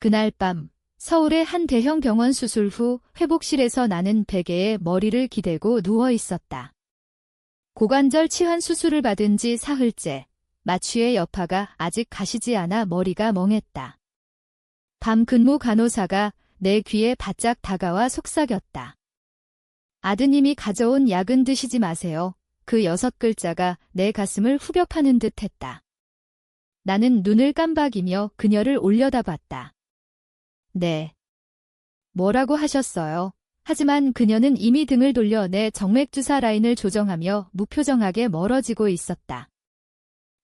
그날 밤 서울의 한 대형 병원 수술 후 회복실에서 나는 베개에 머리를 기대고 누워 있었다. 고관절 치환 수술을 받은 지 사흘째, 마취의 여파가 아직 가시지 않아 머리가 멍했다. 밤 근무 간호사가 내 귀에 바짝 다가와 속삭였다. 아드님이 가져온 약은 드시지 마세요. 그 6글자가 내 가슴을 후벼 파는 듯 했다. 나는 눈을 깜박이며 그녀를 올려다봤다. 네. 뭐라고 하셨어요? 하지만 그녀는 이미 등을 돌려 내 정맥주사 라인을 조정하며 무표정하게 멀어지고 있었다.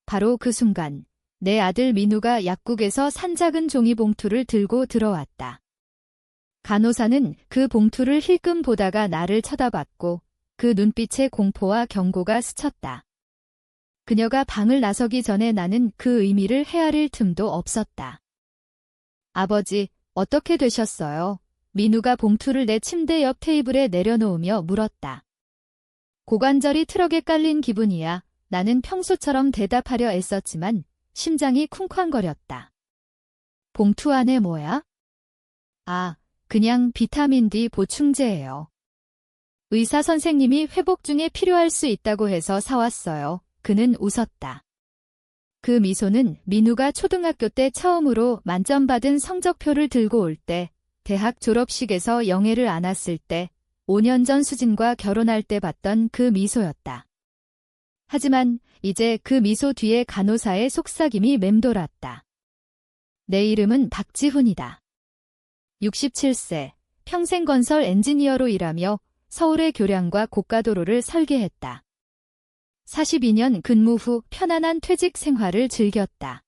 바로 그 순간 내 아들 민우가 약국에서 산 작은 종이 봉투를 들고 들어왔다. 간호사는 그 봉투를 힐끔 보다가 나를 쳐다봤고 그 눈빛에 공포와 경고가 스쳤다. 그녀가 방을 나서기 전에 나는 그 의미를 헤아릴 틈도 없었다. 아버지, 어떻게 되셨어요? 민우가 봉투를 내 침대 옆 테이블에 내려놓으며 물었다. 고관절이 트럭에 깔린 기분이야. 나는 평소처럼 대답하려 애썼지만 심장이 쿵쾅거렸다. 봉투 안에 뭐야? 아, 그냥 비타민 D 보충제예요. 의사 선생님이 회복 중에 필요할 수 있다고 해서 사왔어요. 그는 웃었다. 그 미소는 민우가 초등학교 때 처음으로 만점 받은 성적표를 들고 올 때, 대학 졸업식에서 영예를 안았을 때, 5년 전 수진과 결혼할 때 봤던 그 미소였다. 하지만 이제 그 미소 뒤에 간호사의 속삭임이 맴돌았다. 내 이름은 박지훈이다. 67세, 평생 건설 엔지니어로 일하며 서울의 교량과 고가도로를 설계했다. 42년 근무 후 편안한 퇴직 생활을 즐겼다.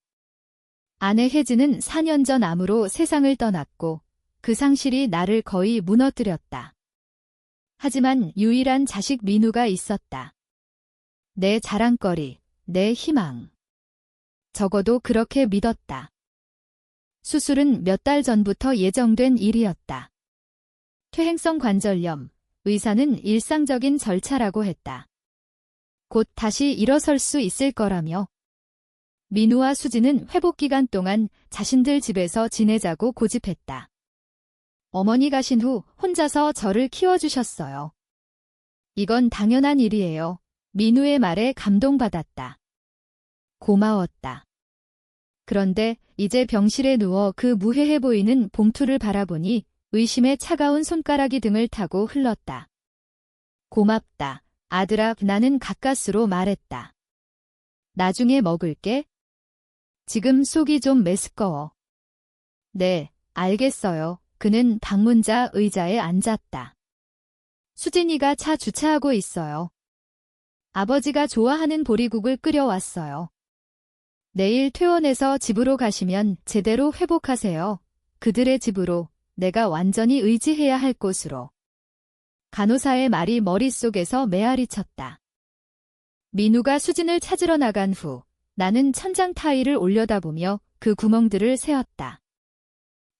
아내 혜진은 4년 전 암으로 세상을 떠났고 그 상실이 나를 거의 무너뜨렸다. 하지만 유일한 자식 민우가 있었다. 내 자랑거리, 내 희망. 적어도 그렇게 믿었다. 수술은 몇 달 전부터 예정된 일이었다. 퇴행성 관절염, 의사는 일상적인 절차라고 했다. 곧 다시 일어설 수 있을 거라며. 민우와 수지는 회복 기간 동안 자신들 집에서 지내자고 고집했다. 어머니 가신 후 혼자서 저를 키워주셨어요. 이건 당연한 일이에요. 민우의 말에 감동받았다. 고마웠다. 그런데 이제 병실에 누워 그 무해해 보이는 봉투를 바라보니 의심의 차가운 손가락이 등을 타고 흘렀다. 고맙다. 아들아, 나는 가까스로 말했다. 나중에 먹을게. 지금 속이 좀 메스꺼워. 네, 알겠어요. 그는 방문자 의자에 앉았다. 수진이가 차 주차하고 있어요. 아버지가 좋아하는 보리국을 끓여왔어요. 내일 퇴원해서 집으로 가시면 제대로 회복하세요. 그들의 집으로, 내가 완전히 의지해야 할 곳으로. 간호사의 말이 머릿속에서 메아리 쳤다. 민우가 수진을 찾으러 나간 후 나는 천장 타일을 올려다보며 그 구멍들을 세었다.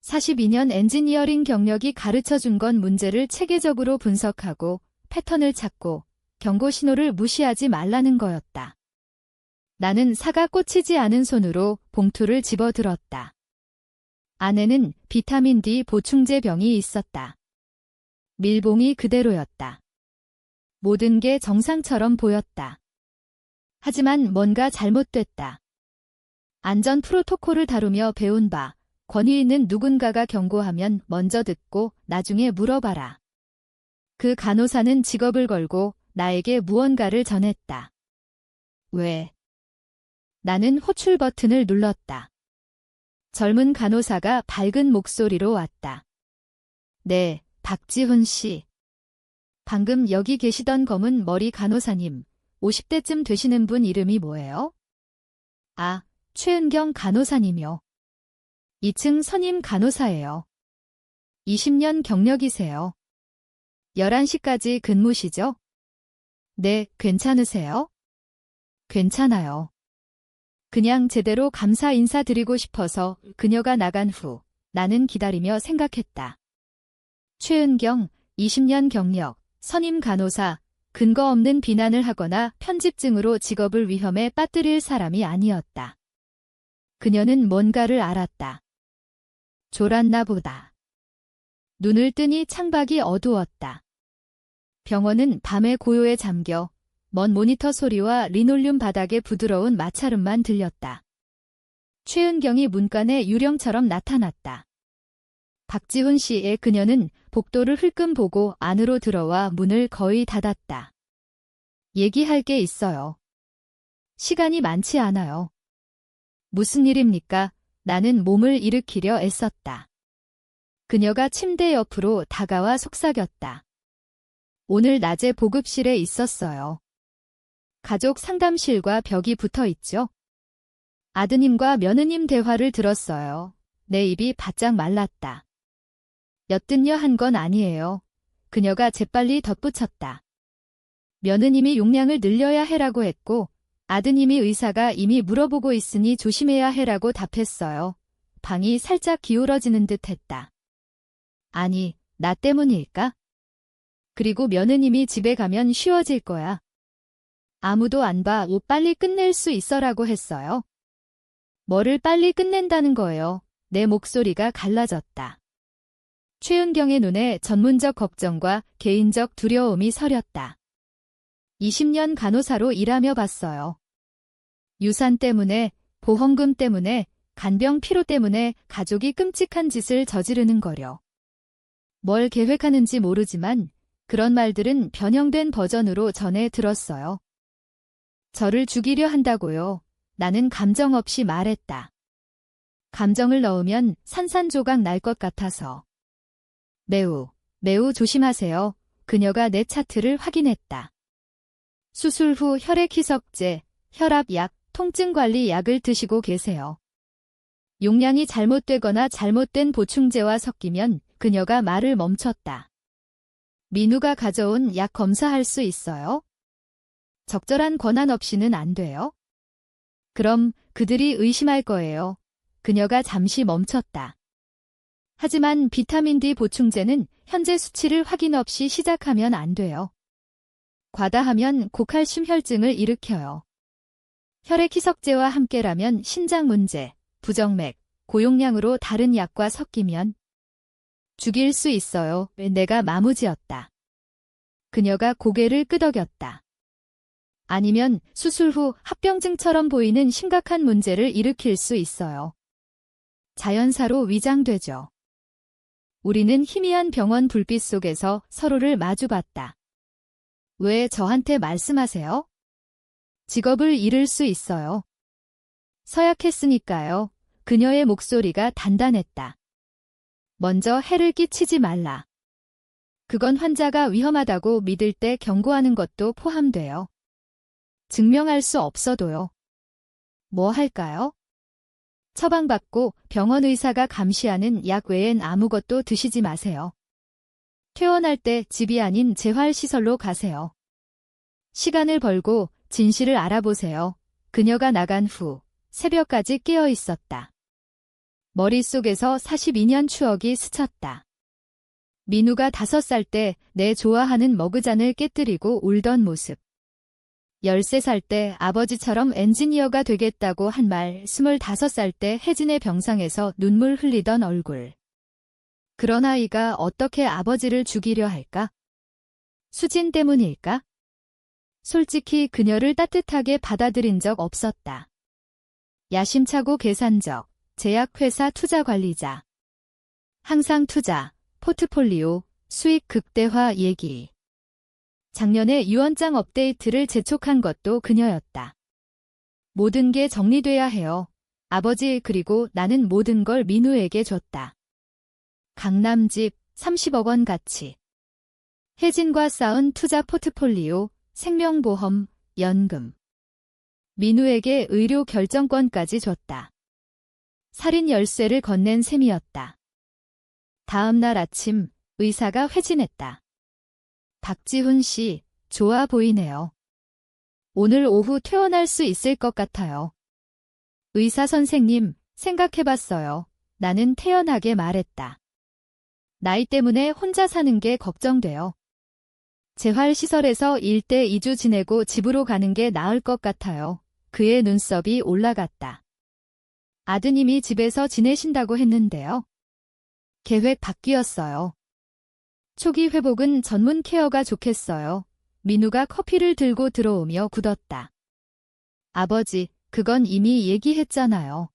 42년 엔지니어링 경력이 가르쳐준 건 문제를 체계적으로 분석하고 패턴을 찾고 경고 신호를 무시하지 말라는 거였다. 나는 사가 꽂히지 않은 손으로 봉투를 집어들었다. 안에는 비타민 D 보충제 병이 있었다. 밀봉이 그대로였다. 모든 게 정상처럼 보였다. 하지만 뭔가 잘못됐다. 안전 프로토콜을 다루며 배운 바, 권위 있는 누군가가 경고하면 먼저 듣고 나중에 물어봐라. 그 간호사는 직업을 걸고 나에게 무언가를 전했다. 왜? 나는 호출 버튼을 눌렀다. 젊은 간호사가 밝은 목소리로 왔다. 네, 박지훈 씨. 방금 여기 계시던 검은 머리 간호사님, 50대쯤 되시는 분 이름이 뭐예요? 아, 최은경 간호사님이요. 2층 선임 간호사예요. 20년 경력이세요. 11시까지 근무시죠? 네, 괜찮으세요? 괜찮아요. 그냥 제대로 감사 인사드리고 싶어서. 그녀가 나간 후 나는 기다리며 생각했다. 최은경, 20년 경력, 선임 간호사, 근거 없는 비난을 하거나 편집증으로 직업을 위험에 빠뜨릴 사람이 아니었다. 그녀는 뭔가를 알았다. 졸았나 보다. 눈을 뜨니 창밖이 어두웠다. 병원은 밤의 고요에 잠겨 먼 모니터 소리와 리놀륨 바닥의 부드러운 마찰음만 들렸다. 최은경이 문간에 유령처럼 나타났다. 박지훈 씨의 그녀는 복도를 흘끔 보고 안으로 들어와 문을 거의 닫았다. 얘기할 게 있어요. 시간이 많지 않아요. 무슨 일입니까? 나는 몸을 일으키려 애썼다. 그녀가 침대 옆으로 다가와 속삭였다. 오늘 낮에 보급실에 있었어요. 가족 상담실과 벽이 붙어 있죠? 아드님과 며느님 대화를 들었어요. 내 입이 바짝 말랐다. 엿듣려 한 건 아니에요. 그녀가 재빨리 덧붙였다. 며느님이 용량을 늘려야 해라고 했고 아드님이 의사가 이미 물어보고 있으니 조심해야 해라고 답했어요. 방이 살짝 기울어지는 듯 했다. 아니, 나 때문일까? 그리고 며느님이 집에 가면 쉬워질 거야. 아무도 안 봐. 옷 빨리 끝낼 수 있어라고 했어요. 뭐를 빨리 끝낸다는 거예요. 내 목소리가 갈라졌다. 최은경의 눈에 전문적 걱정과 개인적 두려움이 서렸다. 20년 간호사로 일하며 봤어요. 유산 때문에, 보험금 때문에, 간병 피로 때문에 가족이 끔찍한 짓을 저지르는 거려. 뭘 계획하는지 모르지만 그런 말들은 변형된 버전으로 전해 들었어요. 저를 죽이려 한다고요. 나는 감정 없이 말했다. 감정을 넣으면 산산조각 날 것 같아서. 매우 조심하세요. 그녀가 내 차트를 확인했다. 수술 후 혈액희석제, 혈압약, 통증관리 약을 드시고 계세요. 용량이 잘못되거나 잘못된 보충제와 섞이면 그녀가 말을 멈췄다. 민우가 가져온 약 검사할 수 있어요? 적절한 권한 없이는 안 돼요? 그럼 그들이 의심할 거예요. 그녀가 잠시 멈췄다. 하지만 비타민 D 보충제는 현재 수치를 확인 없이 시작하면 안 돼요. 과다하면 고칼슘 혈증을 일으켜요. 혈액희석제와 함께라면 신장 문제, 부정맥, 고용량으로 다른 약과 섞이면 죽일 수 있어요. 내가 마무지었다. 그녀가 고개를 끄덕였다. 아니면 수술 후 합병증처럼 보이는 심각한 문제를 일으킬 수 있어요. 자연사로 위장되죠. 우리는 희미한 병원 불빛 속에서 서로를 마주봤다. 왜 저한테 말씀하세요? 직업을 잃을 수 있어요. 서약했으니까요. 그녀의 목소리가 단단했다. 먼저 해를 끼치지 말라. 그건 환자가 위험하다고 믿을 때 경고하는 것도 포함돼요. 증명할 수 없어도요. 뭐 할까요? 처방받고 병원 의사가 감시하는 약 외엔 아무것도 드시지 마세요. 퇴원할 때 집이 아닌 재활시설로 가세요. 시간을 벌고 진실을 알아보세요. 그녀가 나간 후 새벽까지 깨어 있었다. 머릿속에서 42년 추억이 스쳤다. 민우가 5살 때 내 좋아하는 머그잔을 깨뜨리고 울던 모습. 13살 때 아버지처럼 엔지니어가 되겠다고 한 말, 25살 때 혜진의 병상에서 눈물 흘리던 얼굴. 그런 아이가 어떻게 아버지를 죽이려 할까? 수진 때문일까? 솔직히 그녀를 따뜻하게 받아들인 적 없었다. 야심차고 계산적, 제약회사 투자관리자. 항상 투자, 포트폴리오, 수익 극대화 얘기. 작년에 유언장 업데이트를 재촉한 것도 그녀였다. 모든 게 정리돼야 해요. 아버지 그리고 나는 모든 걸 민우에게 줬다. 강남집 30억 원 가치. 혜진과 쌓은 투자 포트폴리오, 생명보험, 연금. 민우에게 의료 결정권까지 줬다. 살인 열쇠를 건넨 셈이었다. 다음 날 아침 의사가 회진했다. 박지훈 씨, 좋아 보이네요. 오늘 오후 퇴원할 수 있을 것 같아요. 의사 선생님, 생각해봤어요. 나는 태연하게 말했다. 나이 때문에 혼자 사는 게 걱정돼요. 재활시설에서 1대 2주 지내고 집으로 가는 게 나을 것 같아요. 그의 눈썹이 올라갔다. 아드님이 집에서 지내신다고 했는데요. 계획 바뀌었어요. 초기 회복은 전문 케어가 좋겠어요. 민우가 커피를 들고 들어오며 굳었다. 아버지, 그건 이미 얘기했잖아요.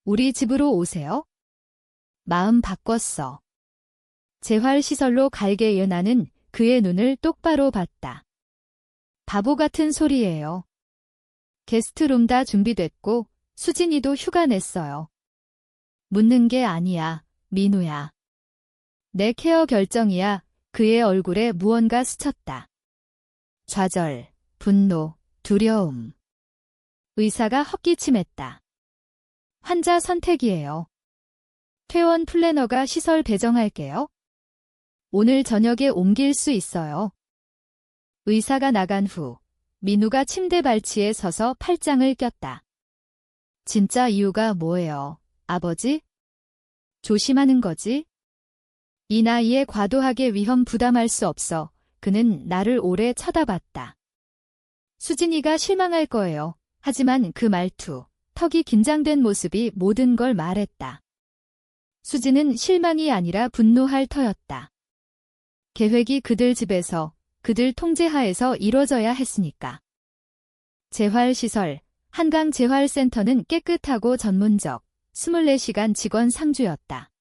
우리 집으로 오세요? 마음 바꿨어. 재활시설로 갈게 예나는 그의 눈을 똑바로 봤다. 바보 같은 소리예요. 게스트룸 다 준비됐고 수진이도 휴가 냈어요. 묻는 게 아니야, 민우야. 내 케어 결정이야. 그의 얼굴에 무언가 스쳤다. 좌절, 분노, 두려움. 의사가 헛기침했다. 환자 선택이에요. 퇴원 플래너가 시설 배정할게요. 오늘 저녁에 옮길 수 있어요. 의사가 나간 후 민우가 침대 발치에 서서 팔짱을 꼈다. 진짜 이유가 뭐예요, 아버지? 조심하는 거지? 이 나이에 과도하게 위험 부담할 수 없어. 그는 나를 오래 쳐다봤다. 수진이가 실망할 거예요. 하지만 그 말투, 턱이 긴장된 모습이 모든 걸 말했다. 수진은 실망이 아니라 분노할 터였다. 계획이 그들 집에서, 그들 통제하에서 이뤄져야 했으니까. 재활시설, 한강재활센터는 깨끗하고 전문적, 24시간 직원 상주였다.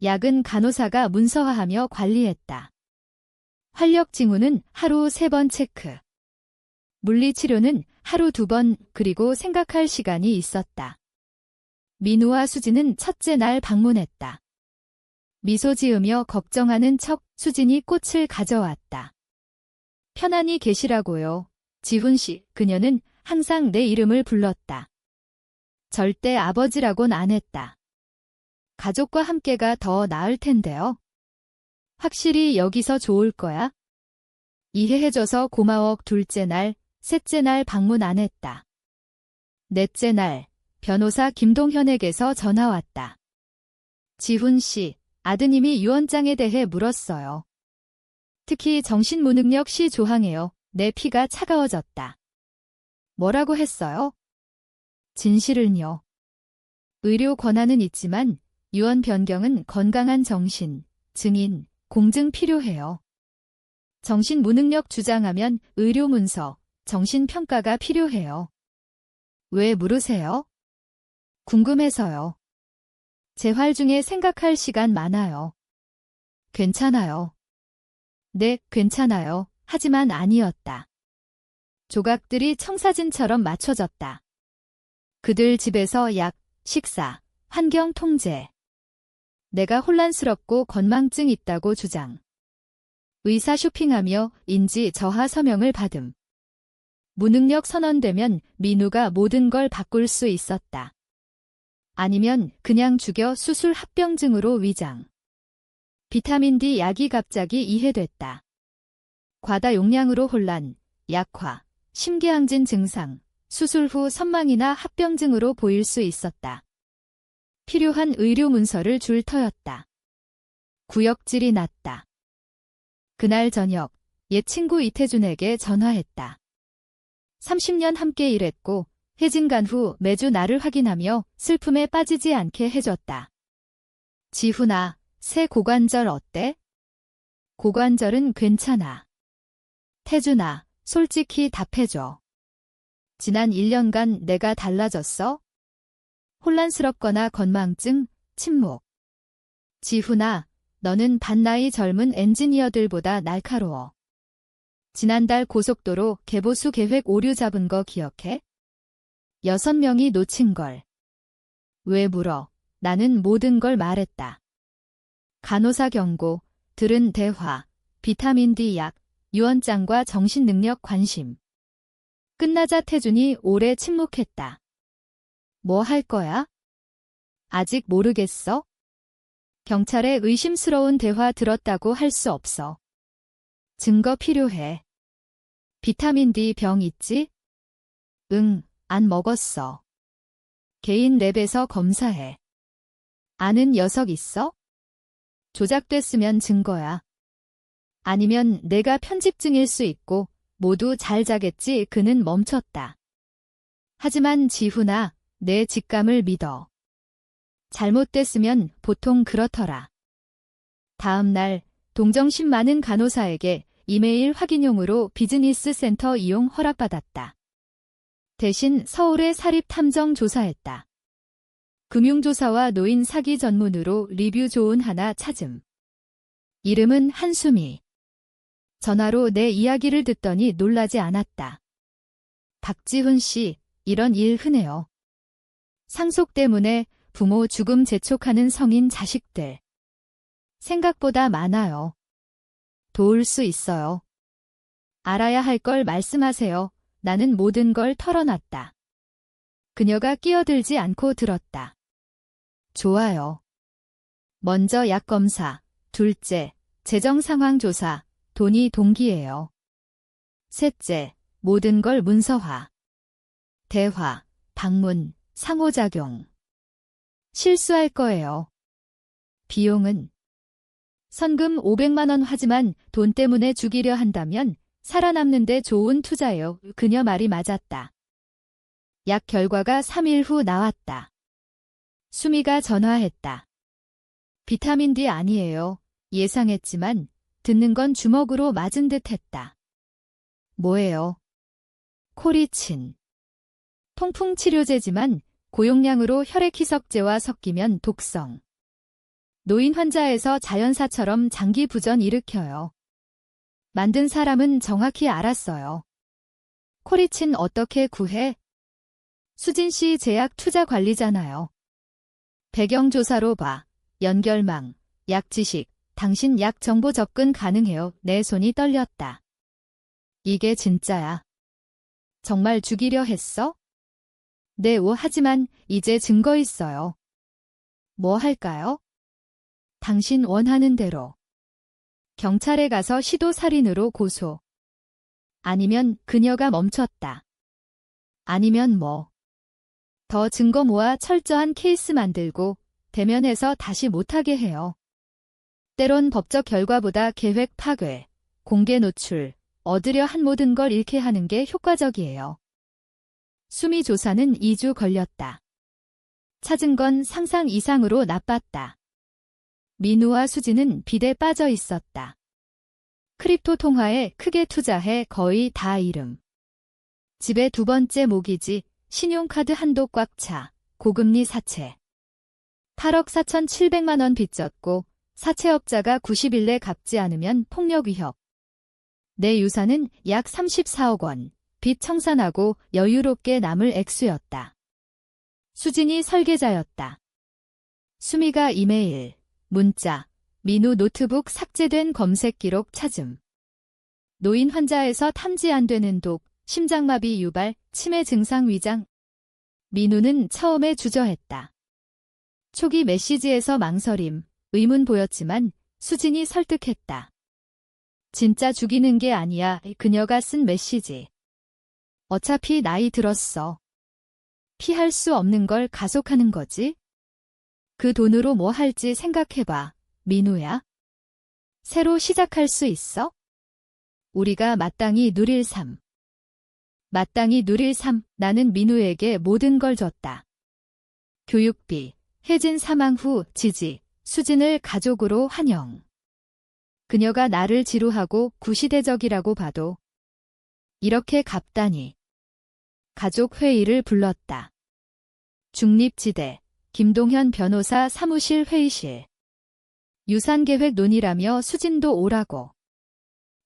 약은 간호사가 문서화하며 관리했다. 활력 징후는 하루 3번 체크. 물리치료는 하루 2번, 그리고 생각할 시간이 있었다. 민우와 수진은 첫째 날 방문했다. 미소 지으며 걱정하는 척 수진이 꽃을 가져왔다. 편안히 계시라고요. 지훈 씨, 그녀는 항상 내 이름을 불렀다. 절대 아버지라곤 안 했다. 가족과 함께가 더 나을 텐데요. 확실히 여기서 좋을 거야? 이해해줘서 고마워. 둘째 날, 셋째 날 방문 안 했다. 넷째 날, 변호사 김동현에게서 전화 왔다. 지훈 씨, 아드님이 유언장에 대해 물었어요. 특히 정신무능력 시 조항에요. 내 피가 차가워졌다. 뭐라고 했어요? 진실은요. 의료 권한은 있지만 유언 변경은 건강한 정신, 증인, 공증 필요해요. 정신무능력 주장하면 의료문서, 정신평가가 필요해요. 왜 물으세요? 궁금해서요. 재활 중에 생각할 시간 많아요. 괜찮아요. 네, 괜찮아요. 하지만 아니었다. 조각들이 청사진처럼 맞춰졌다. 그들 집에서 약, 식사, 환경 통제. 내가 혼란스럽고 건망증 있다고 주장. 의사 쇼핑하며 인지 저하 서명을 받음. 무능력 선언되면 민우가 모든 걸 바꿀 수 있었다. 아니면 그냥 죽여 수술 합병증으로 위장. 비타민 D 약이 갑자기 이해됐다. 과다 용량으로 혼란, 약화, 심계항진 증상, 수술 후 선망이나 합병증으로 보일 수 있었다. 필요한 의료 문서를 줄 터였다. 구역질이 났다. 그날 저녁, 옛 친구 이태준에게 전화했다. 30년 함께 일했고 해진간 후 매주 나를 확인하며 슬픔에 빠지지 않게 해줬다. 지훈아, 새 고관절 어때? 고관절은 괜찮아. 태준아, 솔직히 답해줘. 지난 1년간 내가 달라졌어? 혼란스럽거나 건망증, 침묵. 지훈아, 너는 반나이 젊은 엔지니어들보다 날카로워. 지난달 고속도로 개보수 계획 오류 잡은 거 기억해? 6명이 놓친 걸. 왜 물어? 나는 모든 걸 말했다. 간호사 경고, 들은 대화, 비타민 D 약, 유언장과 정신능력 관심. 끝나자 태준이 오래 침묵했다. 뭐 할 거야? 아직 모르겠어? 경찰의 의심스러운 대화 들었다고 할 수 없어. 증거 필요해. 비타민 D 병 있지? 응, 안 먹었어. 개인 랩에서 검사해. 아는 녀석 있어? 조작됐으면 증거야. 아니면 내가 편집증일 수 있고 모두 잘 자겠지. 그는 멈췄다. 하지만 지훈아, 내 직감을 믿어. 잘못됐으면 보통 그렇더라. 다음 날 동정심 많은 간호사에게 이메일 확인용으로 비즈니스 센터 이용 허락받았다. 대신 서울에 사립 탐정 조사했다. 금융조사와 노인 사기 전문으로 리뷰 좋은 하나 찾음. 이름은 한수미. 전화로 내 이야기를 듣더니 놀라지 않았다. 박지훈 씨, 이런 일 흔해요. 상속 때문에 부모 죽음 재촉하는 성인 자식들. 생각보다 많아요. 도울 수 있어요. 알아야 할 걸 말씀하세요. 나는 모든 걸 털어놨다. 그녀가 끼어들지 않고 들었다. 좋아요. 먼저 약 검사, 둘째, 재정 상황 조사, 돈이 동기예요. 셋째, 모든 걸 문서화. 대화, 방문, 상호작용. 실수할 거예요. 비용은? 선금 500만 원 하지만 돈 때문에 죽이려 한다면 살아남는데 좋은 투자예요. 그녀 말이 맞았다. 약 결과가 3일 후 나왔다. 수미가 전화했다. 비타민 D 아니에요. 예상했지만 듣는 건 주먹으로 맞은 듯 했다. 뭐예요? 코리친. 통풍 치료제지만 고용량으로 혈액희석제와 섞이면 독성. 노인 환자에서 자연사처럼 장기 부전 일으켜요. 만든 사람은 정확히 알았어요. 코리친 어떻게 구해? 수진 씨 제약 투자 관리잖아요. 배경조사로 봐. 연결망, 약 지식, 당신 약 정보 접근 가능해요. 내 손이 떨렸다. 이게 진짜야. 정말 죽이려 했어? 네, 하지만 이제 증거 있어요. 뭐 할까요? 당신 원하는 대로. 경찰에 가서 시도살인으로 고소. 아니면 그녀가 멈췄다. 아니면 뭐. 더 증거 모아 철저한 케이스 만들고 대면해서 다시 못하게 해요. 때론 법적 결과보다 계획 파괴, 공개 노출, 얻으려 한 모든 걸 잃게 하는 게 효과적이에요. 수미 조사는 2주 걸렸다. 찾은 건 상상 이상으로 나빴다. 민우와 수지는 빚에 빠져 있었다. 크립토 통화에 크게 투자해 거의 다 잃음. 집에 두 번째 모기지, 신용카드 한도 꽉 차, 고금리 사채. 8억 4,700만 원 빚졌고 사채업자가 90일 내 갚지 않으면 폭력 위협. 내 유산은 약 34억 원, 빚 청산하고 여유롭게 남을 액수였다. 수진이 설계자였다. 수미가 이메일, 문자, 민우 노트북 삭제된 검색 기록 찾음. 노인 환자에서 탐지 안 되는 독, 심장마비 유발, 치매 증상 위장. 민우는 처음에 주저했다. 초기 메시지에서 망설임, 의문 보였지만 수진이 설득했다. 진짜 죽이는 게 아니야. 그녀가 쓴 메시지. 어차피 나이 들었어. 피할 수 없는 걸 가속하는 거지? 그 돈으로 뭐 할지 생각해봐, 민우야. 새로 시작할 수 있어? 우리가 마땅히 누릴 삶. 마땅히 누릴 삶. 나는 민우에게 모든 걸 줬다. 교육비, 혜진 사망 후 지지, 수진을 가족으로 환영. 그녀가 나를 지루하고 구시대적이라고 봐도 이렇게 갚다니. 가족 회의를 불렀다. 중립지대, 김동현 변호사 사무실 회의실. 유산계획 논의라며 수진도 오라고.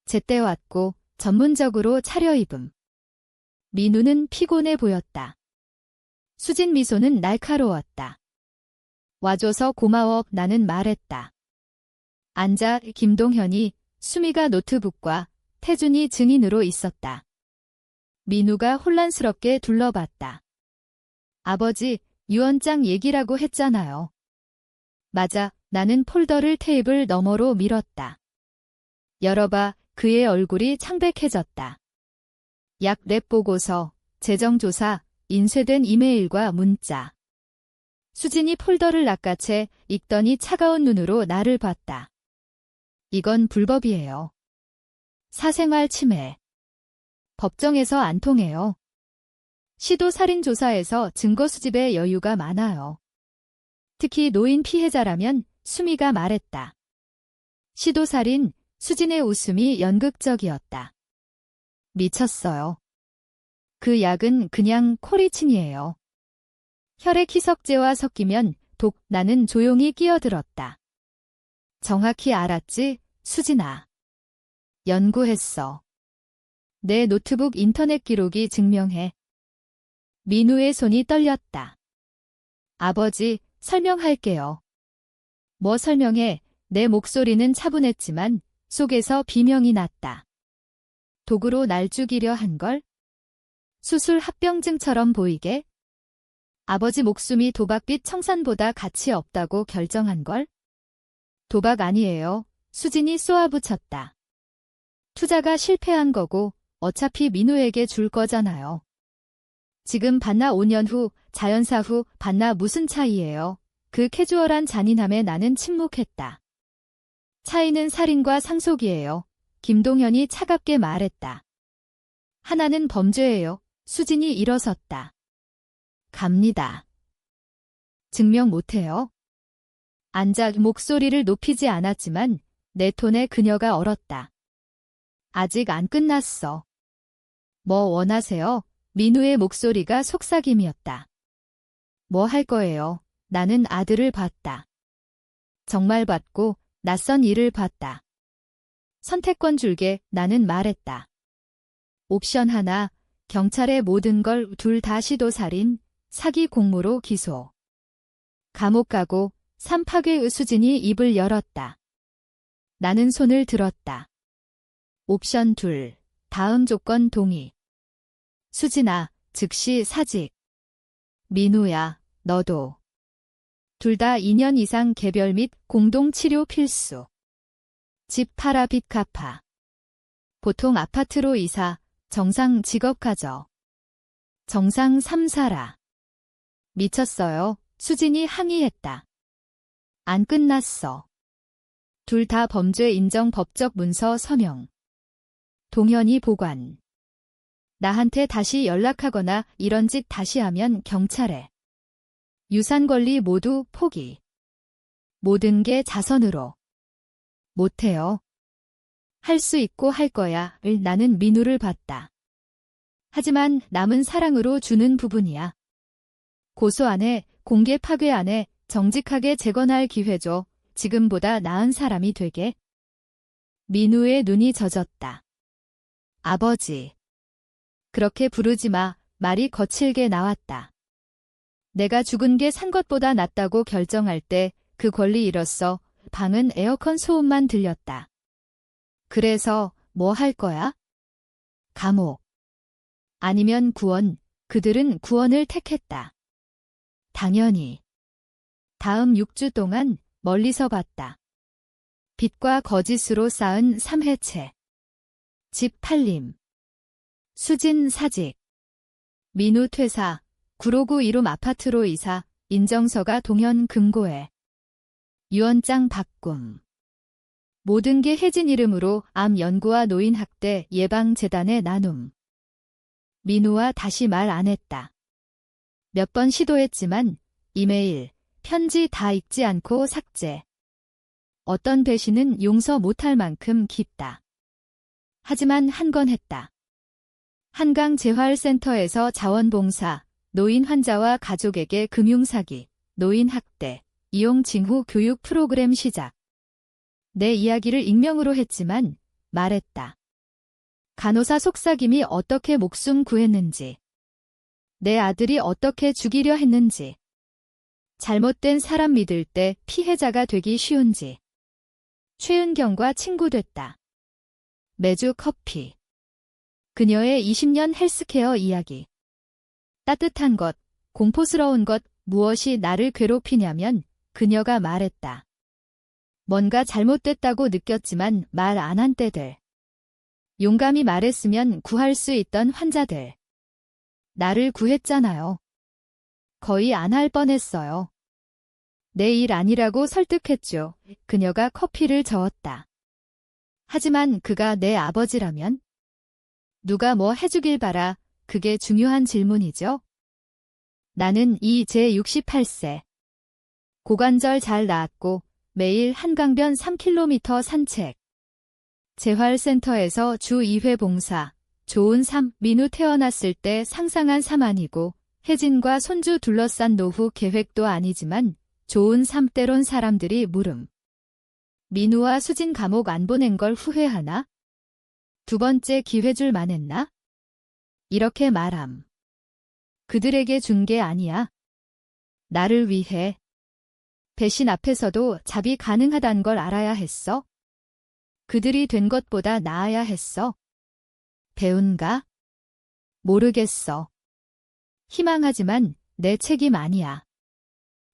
제때 왔고 전문적으로 차려입음. 민우는 피곤해 보였다. 수진 미소는 날카로웠다. 와줘서 고마워. 나는 말했다. 앉아. 김동현이, 수미가 노트북과 태준이 증인으로 있었다. 민우가 혼란스럽게 둘러봤다. 아버지, 유언장 얘기라고 했잖아요. 맞아. 나는 폴더를 테이블 너머로 밀었다. 열어봐. 그의 얼굴이 창백해졌다. 약 랩 보고서, 재정조사, 인쇄된 이메일과 문자. 수진이 폴더를 낚아채 읽더니 차가운 눈으로 나를 봤다. 이건 불법이에요. 사생활 침해. 법정에서 안 통해요. 시도살인 조사에서 증거 수집에 여유가 많아요. 특히 노인 피해자라면 수미가 말했다. 시도살인 수진의 웃음이 연극적이었다. 미쳤어요. 그 약은 그냥 코리친이에요. 혈액 희석제와 섞이면 나는 조용히 끼어들었다. 정확히 알았지, 수진아. 연구했어. 내 노트북 인터넷 기록이 증명해. 민우의 손이 떨렸다. 아버지, 설명할게요. 뭐 설명해? 내 목소리는 차분했지만 속에서 비명이 났다. 도구로 날 죽이려 한 걸? 수술 합병증처럼 보이게? 아버지 목숨이 도박빚 청산보다 가치 없다고 결정한 걸? 도박 아니에요. 수진이 쏘아붙였다. 투자가 실패한 거고 어차피 민우에게 줄 거잖아요. 지금 반나 5년 후, 자연사 후 반나 무슨 차이예요? 그 캐주얼한 잔인함에 나는 침묵했다. 차이는 살인과 상속이에요. 김동현이 차갑게 말했다. 하나는 범죄예요. 수진이 일어섰다. 갑니다. 증명 못해요. 앉아 목소리를 높이지 않았지만 내 톤에 그녀가 얼었다. 아직 안 끝났어. 뭐 원하세요? 민우의 목소리가 속삭임이었다. 뭐 할 거예요? 나는 아들을 봤다. 정말 봤고 낯선 일을 봤다. 선택권 줄게 나는 말했다. 옵션 하나, 경찰에 모든 걸 둘 다 시도살인, 사기 공모로 기소. 감옥 가고 3파괴의 수진이 입을 열었다. 나는 손을 들었다. 옵션 2, 다음 조건 동의. 수진아, 즉시 사직. 민우야, 너도. 둘 다 2년 이상 개별 및 공동치료 필수. 집 팔아 빚 갚아. 보통 아파트로 이사, 정상 직업 가져. 정상 3 살아. 미쳤어요. 수진이 항의했다. 안 끝났어. 둘 다 범죄 인정 법적 문서 서명. 동현이 보관. 나한테 다시 연락하거나 이런 짓 다시 하면 경찰에. 유산 권리 모두 포기. 모든 게 자선으로. 못해요. 할 수 있고 할 거야. 을 나는 민우를 봤다. 하지만 남은 사랑으로 주는 부분이야. 고소 안 해, 공개 파괴 안 해, 정직하게 재건할 기회 줘. 지금보다 나은 사람이 되게. 민우의 눈이 젖었다. 아버지. 그렇게 부르지 마. 말이 거칠게 나왔다. 내가 죽은 게 산 것보다 낫다고 결정할 때 그 권리 잃었어. 방은 에어컨 소음만 들렸다. 그래서 뭐 할 거야? 감옥. 아니면 구원. 그들은 구원을 택했다. 당연히. 다음 6주 동안 멀리서 봤다. 빚과 거짓으로 쌓은 3회체. 집 팔림. 수진 사직. 민우 퇴사. 구로구 이룸 아파트로 이사. 인정서가 동현 금고에. 유언장 바꿈. 모든 게 혜진 이름으로 암 연구와 노인 학대 예방 재단에 나눔. 민우와 다시 말 안 했다. 몇 번 시도했지만 이메일, 편지 다 읽지 않고 삭제. 어떤 배신은 용서 못할 만큼 깊다. 하지만 한 건 했다. 한강재활센터에서 자원봉사, 노인 환자와 가족에게 금융사기, 노인 학대, 이용 징후 교육 프로그램 시작. 내 이야기를 익명으로 했지만 말했다. 간호사 속삭임이 어떻게 목숨 구했는지. 내 아들이 어떻게 죽이려 했는지. 잘못된 사람 믿을 때 피해자가 되기 쉬운지. 최은경과 친구됐다. 매주 커피. 그녀의 20년 헬스케어 이야기. 따뜻한 것, 공포스러운 것, 무엇이 나를 괴롭히냐면 그녀가 말했다. 뭔가 잘못됐다고 느꼈지만 말 안 한 때들. 용감히 말했으면 구할 수 있던 환자들. 나를 구했잖아요. 거의 안 할 뻔했어요. 내 일 아니라고 설득했죠. 그녀가 커피를 저었다. 하지만 그가 내 아버지라면? 누가 뭐 해주길 바라. 그게 중요한 질문이죠. 나는 이 제68세. 고관절 잘 나았고 매일 한강변 3km 산책. 재활센터에서 주 2회 봉사. 좋은 삶. 민우 태어났을 때 상상한 삶 아니고 혜진과 손주 둘러싼 노후 계획도 아니지만 좋은 삶. 때론 사람들이 물음. 민우와 수진 감옥 안 보낸 걸 후회하나? 두 번째 기회 줄 만했나? 이렇게 말함. 그들에게 준 게 아니야. 나를 위해. 배신 앞에서도 자비 가능하단 걸 알아야 했어. 그들이 된 것보다 나아야 했어. 배운가? 모르겠어. 희망하지만 내 책임 아니야.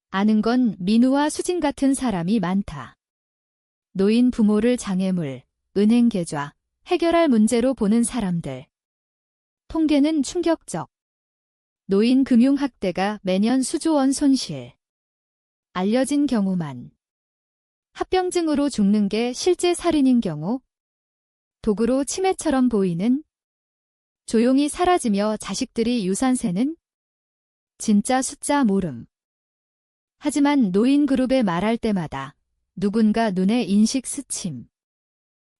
아는 건 민우와 수진 같은 사람이 많다. 노인 부모를 장애물, 은행 계좌, 해결할 문제로 보는 사람들. 통계는 충격적. 노인 금융학대가 매년 수조 원 손실. 알려진 경우만. 합병증으로 죽는 게 실제 살인인 경우. 도구로 치매처럼 보이는. 조용히 사라지며 자식들이 유산세는. 진짜 숫자 모름. 하지만 노인 그룹에 말할 때마다 누군가 눈에 인식 스침.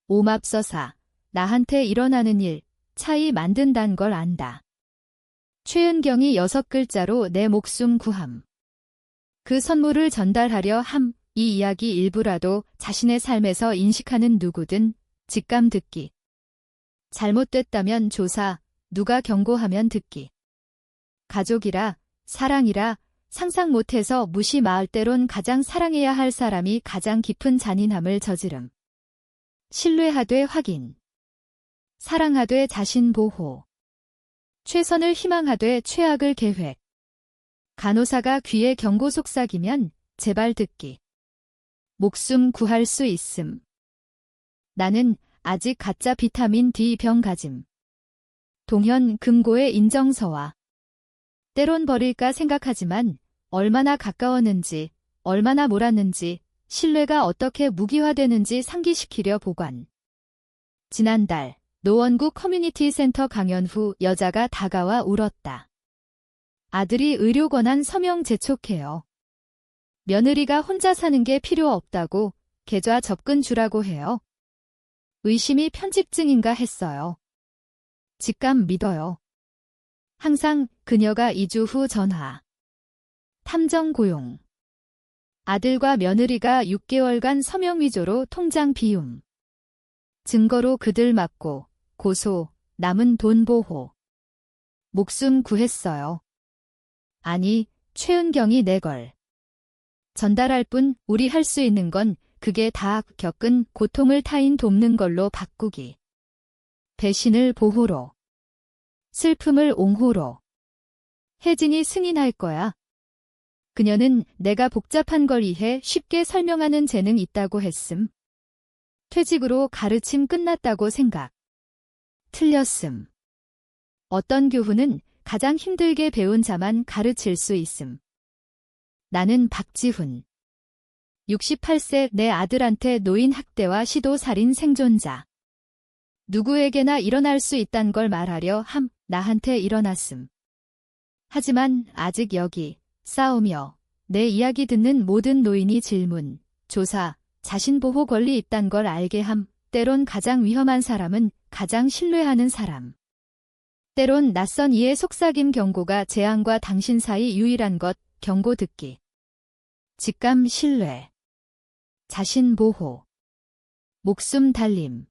오맙서사, 나한테 일어나는 일, 차이 만든단 걸 안다. 최은경이 6글자로 내 목숨 구함. 그 선물을 전달하려 함. 이 이야기 일부라도 자신의 삶에서 인식하는 누구든 직감 듣기. 잘못됐다면 조사, 누가 경고하면 듣기. 가족이라, 사랑이라, 상상 못해서 무시 마을 때론 가장 사랑해야 할 사람이 가장 깊은 잔인함을 저지름. 신뢰하되 확인. 사랑하되 자신 보호. 최선을 희망하되 최악을 계획. 간호사가 귀에 경고 속삭이면 제발 듣기. 목숨 구할 수 있음. 나는 아직 가짜 비타민 D 병 가짐. 동현 금고의 인정서와. 때론 버릴까 생각하지만 얼마나 가까웠는지, 얼마나 몰았는지, 신뢰가 어떻게 무기화되는지 상기시키려 보관. 지난달 노원구 커뮤니티 센터 강연 후 여자가 다가와 울었다. 아들이 의료 권한 서명 재촉해요. 며느리가 혼자 사는 게 필요 없다고 계좌 접근 주라고 해요. 의심이 편집증인가 했어요. 직감 믿어요. 항상 그녀가 2주 후 전화. 탐정 고용. 아들과 며느리가 6개월간 서명 위조로 통장 비움. 증거로 그들 맞고 고소, 남은 돈 보호. 목숨 구했어요. 아니, 최은경이 내 걸. 전달할 뿐 우리 할 수 있는 건 그게 다 겪은 고통을 타인 돕는 걸로 바꾸기. 배신을 보호로. 슬픔을 옹호로. 혜진이 승인할 거야. 그녀는 내가 복잡한 걸 이해 쉽게 설명하는 재능 있다고 했음. 퇴직으로 가르침 끝났다고 생각. 틀렸음. 어떤 교훈은 가장 힘들게 배운 자만 가르칠 수 있음. 나는 박지훈. 68세 내 아들한테 노인 학대와 시도 살인 생존자. 누구에게나 일어날 수 있단 걸 말하려 함. 나한테 일어났음. 하지만 아직 여기 싸우며 내 이야기 듣는 모든 노인이 질문, 조사, 자신보호 권리 있단 걸 알게 함. 때론 가장 위험한 사람은 가장 신뢰하는 사람. 때론 낯선 이의 속삭임 경고가 재앙과 당신 사이 유일한 것. 경고 듣기. 직감 신뢰. 자신 보호. 목숨 달림.